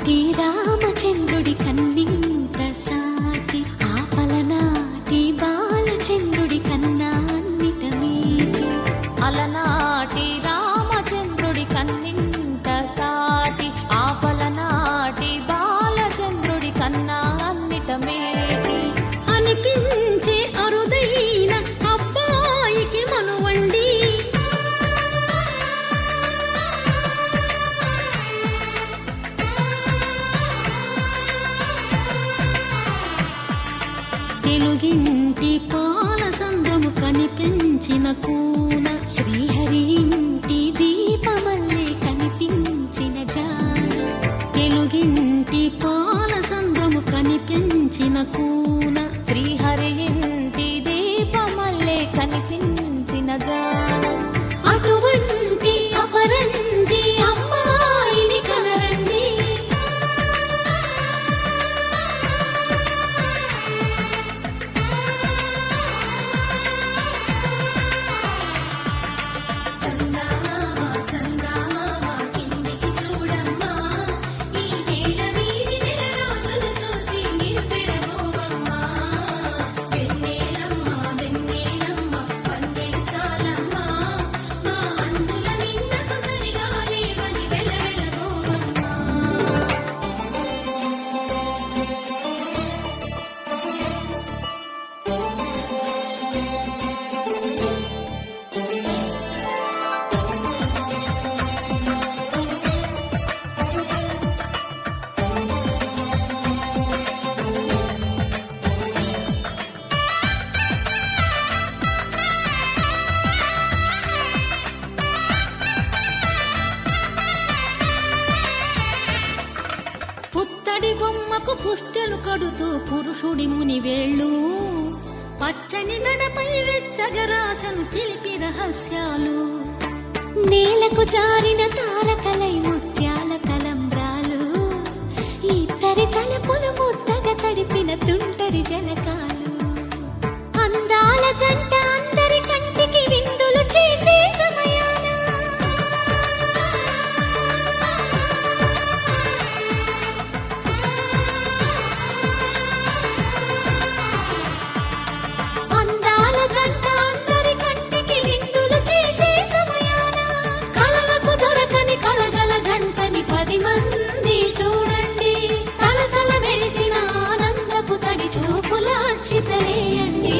అలనాటి రామచంద్రుడి కన్నింత సాటి ఆపలనాటి బాలచంద్రుడి కన్నా అన్నిట మీటి. అలనాటి రామచంద్రుడి కన్నింత సాటి ఆపలనాటి బాలచంద్రుడి కన్నా అన్నిట మేటి. అనిపించే అరుదైన అబ్బాయికి మనువండి, తెలుగింటి పాలసంద్రము కనిపించిన కూన, శ్రీహరి ఇంటి దీపమల్లే కనిపించిన జాన. తెలుగింటి పాలసంద్రము కనిపించిన కూన, శ్రీహరి ఇంటి దీపమల్లే కనిపించిన జానం. అటువంటి అపరంజి అమ్మాయిని కనరండి. పుత్తడి బొమ్మకు పుస్తెలు కడుతూ పురుషుడి ముని వేళ్ళు, పచ్చని నడపై వెచ్చగరాసను చిలిపి రహస్యాలు. నేలకు జారిన తారకలై ముత్యాల తలంబ్రాలు, ఇద్దరి తలపులు ముద్దగా తడిపిన తుంటరి జలకాలు. అందాల జంట అందరి కంటికి విందులు చేసే సమయాన చితలేయండి.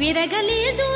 విరగలేదు